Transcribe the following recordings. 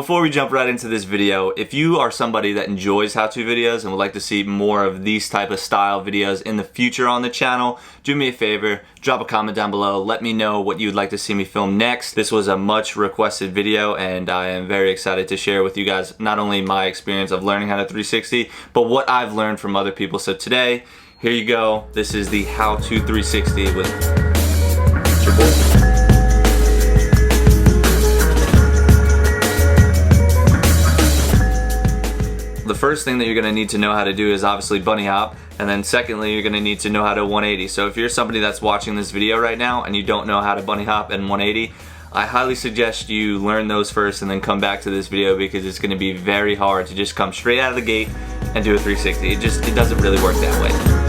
Before we jump right into this video, if you are somebody that enjoys how-to videos and would like to see more of these type of style videos in the future on the channel, do me a favor, drop a comment down below, let me know what you'd like to see me film next. This was a much requested video and I am very excited to share with you guys not only my experience of learning how to 360, but what I've learned from other people. So today, here you go. This is the How to 360 with your boy. The first thing that you're going to need to know how to do is obviously bunny hop, and then secondly you're going to need to know how to 180. So if you're somebody that's watching this video right now and you don't know how to bunny hop and 180, I highly suggest you learn those first and then come back to this video, because it's going to be very hard to just come straight out of the gate and do a 360. It doesn't really work that way.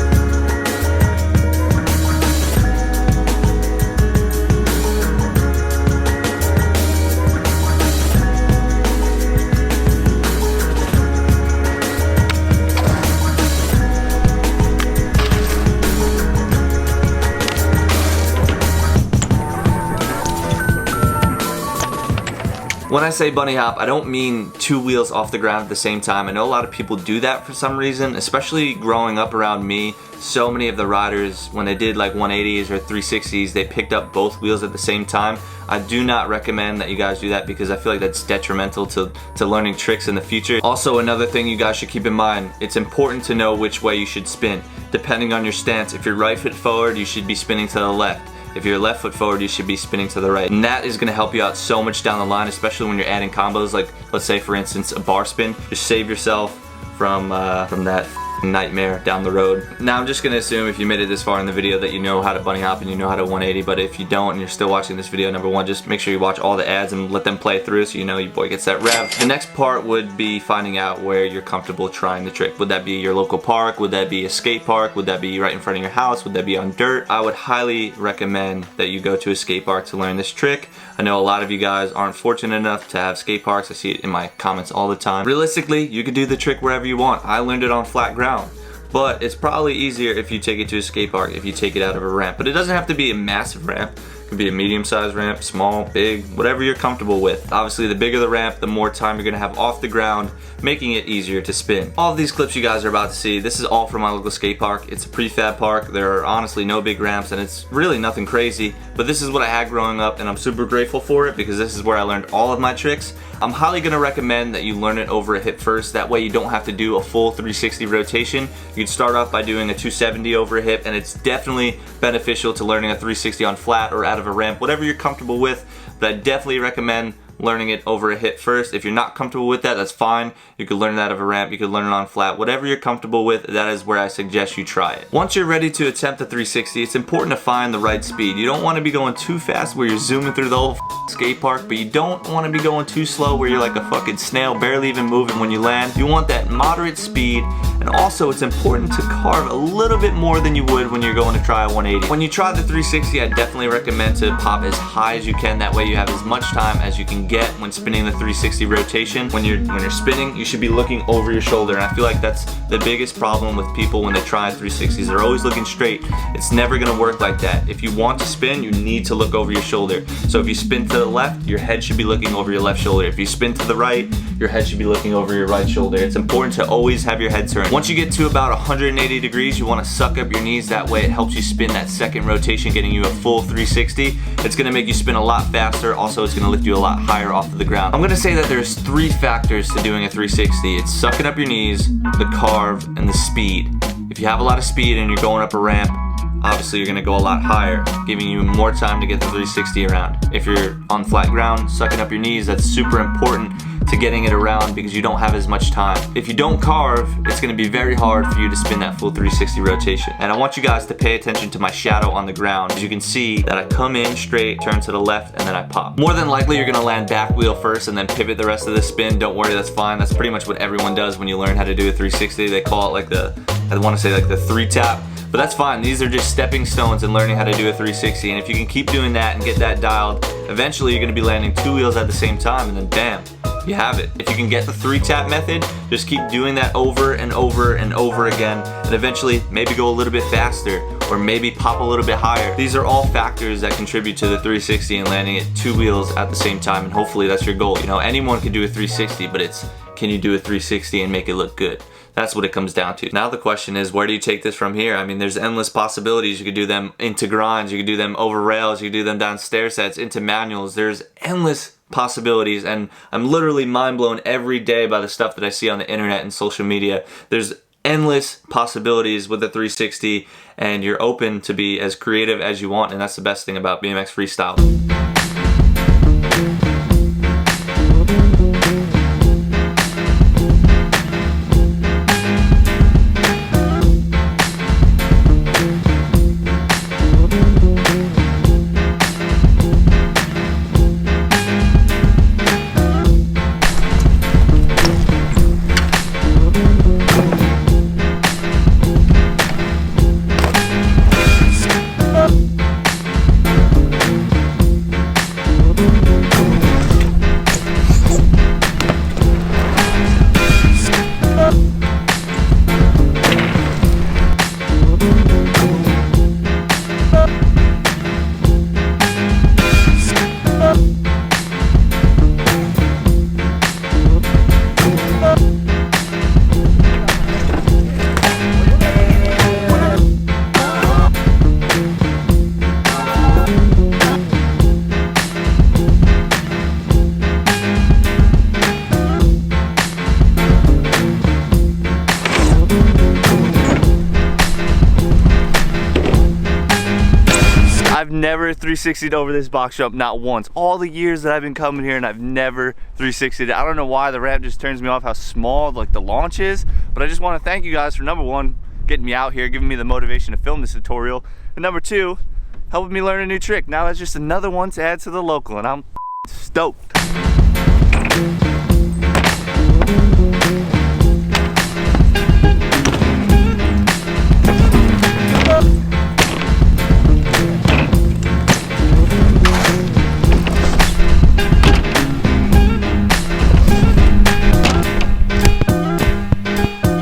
When I say bunny hop, I don't mean two wheels off the ground at the same time. I know a lot of people do that for some reason, especially growing up around me. So many of the riders, when they did like 180s or 360s, they picked up both wheels at the same time. I do not recommend that you guys do that, because I feel like that's detrimental to learning tricks in the future. Also, another thing you guys should keep in mind, it's important to know which way you should spin. Depending on your stance, if you're right foot forward, you should be spinning to the left. If you're left foot forward, you should be spinning to the right. And that is gonna help you out so much down the line, especially when you're adding combos, like let's say for instance a bar spin. Just save yourself from that nightmare down the road. Now I'm just gonna assume if you made it this far in the video that you know how to bunny hop and you know how to 180, but if you don't and you're still watching this video, number one, just make sure you watch all the ads and let them play through so you know your boy gets that rev. The next part would be finding out where you're comfortable trying the trick. Would that be your local park? Would that be a skate park? Would that be right in front of your house? Would that be on dirt? I would highly recommend that you go to a skate park to learn this trick. I know a lot of you guys aren't fortunate enough to have skate parks. I see it in my comments all the time. Realistically, you could do the trick wherever you want. I learned it on flat ground. But it's probably easier if you take it to a skate park, if you take it out of a ramp. But it doesn't have to be a massive ramp. It could be a medium-sized ramp, small, big, whatever you're comfortable with. Obviously, the bigger the ramp, the more time you're gonna have off the ground, making it easier to spin. All of these clips you guys are about to see, this is all from my local skate park. It's a prefab park. There are honestly no big ramps, and it's really nothing crazy. But this is what I had growing up, and I'm super grateful for it, because this is where I learned all of my tricks. I'm highly gonna recommend that you learn it over a hip first. That way you don't have to do a full 360 rotation. You can start off by doing a 270 over a hip, and it's definitely beneficial to learning a 360 on flat or out of a ramp, whatever you're comfortable with. But I definitely recommend learning it over a hip first. If you're not comfortable with that, that's fine. You could learn it out of a ramp, you could learn it on flat. Whatever you're comfortable with, that is where I suggest you try it. Once you're ready to attempt the 360, it's important to find the right speed. You don't want to be going too fast where you're zooming through the whole skate park, but you don't want to be going too slow where you're like a fucking snail, barely even moving when you land. You want that moderate speed, and also it's important to carve a little bit more than you would when you're going to try a 180. When you try the 360, I definitely recommend to pop as high as you can. That way you have as much time as you can get when spinning the 360 rotation. When you're spinning, you should be looking over your shoulder, and I feel like that's the biggest problem with people when they try 360s. They're always looking straight. It's never gonna work like that. If you want to spin, you need to look over your shoulder. So if you spin to the left, your head should be looking over your left shoulder. If you spin to the right, your head should be looking over your right shoulder. It's important to always have your head turned. Once you get to about 180 degrees, you want to suck up your knees. That way it helps you spin that second rotation, getting you a full 360. It's gonna make you spin a lot faster. Also, it's gonna lift you a lot higher off of the ground. I'm gonna say that there's three factors to doing a 360. It's sucking up your knees, the carve, and the speed. If you have a lot of speed and you're going up a ramp, obviously you're gonna go a lot higher, giving you more time to get the 360 around. If you're on flat ground, sucking up your knees, that's super important to getting it around, because you don't have as much time. If you don't carve, it's gonna be very hard for you to spin that full 360 rotation. And I want you guys to pay attention to my shadow on the ground. As you can see that I come in straight, turn to the left, and then I pop. More than likely, you're gonna land back wheel first and then pivot the rest of the spin. Don't worry, that's fine. That's pretty much what everyone does when you learn how to do a 360. They call it like I wanna say like the 3-tap. But that's fine. These are just stepping stones in learning how to do a 360. And if you can keep doing that and get that dialed, eventually you're gonna be landing two wheels at the same time, and then bam, you have it. If you can get the 3-tap method, just keep doing that over and over and over again, and eventually maybe go a little bit faster or maybe pop a little bit higher. These are all factors that contribute to the 360 and landing it 2 wheels at the same time, and hopefully that's your goal. You know, anyone can do a 360, but it's, can you do a 360 and make it look good? That's what it comes down to. Now the question is, where do you take this from here? I mean, there's endless possibilities. You could do them into grinds, you could do them over rails, you could do them down stair sets, into manuals. There's endless possibilities, and I'm literally mind blown every day by the stuff that I see on the internet and social media. There's endless possibilities with the 360, and you're open to be as creative as you want, and that's the best thing about BMX freestyle. I've never 360'd over this box jump, not once. All the years that I've been coming here, and I've never 360'd. I don't know why the ramp just turns me off, how small like the launch is, but I just want to thank you guys for, number one, getting me out here, giving me the motivation to film this tutorial, and number two, helping me learn a new trick. Now that's just another one to add to the local, and I'm stoked.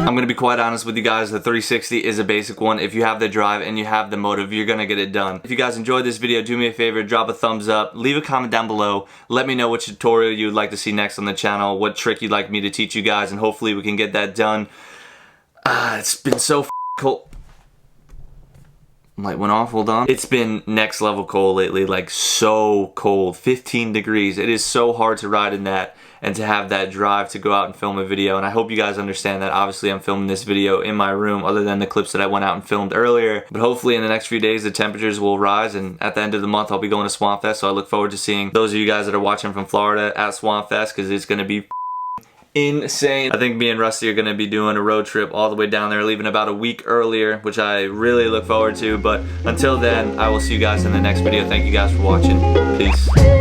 I'm gonna be quite honest with you guys, the 360 is a basic one. If you have the drive and you have the motive, you're gonna get it done. If you guys enjoyed this video, do me a favor, drop a thumbs up, leave a comment down below, let me know what tutorial you'd like to see next on the channel, what trick you'd like me to teach you guys, and hopefully we can get that done. It's been so cold. Light went off, hold on. It's been next level cold lately, like so cold, 15 degrees. It is so hard to ride in that and to have that drive to go out and film a video, and I hope you guys understand that. Obviously I'm filming this video in my room other than the clips that I went out and filmed earlier, but hopefully in the next few days the temperatures will rise, and at the end of the month I'll be going to Swamp Fest, so I look forward to seeing those of you guys that are watching from Florida at Swamp Fest, because it's going to be insane. I think me and Rusty are going to be doing a road trip all the way down there, leaving about a week earlier, which I really look forward to. But until then, I will see you guys in the next video. Thank you guys for watching. Peace.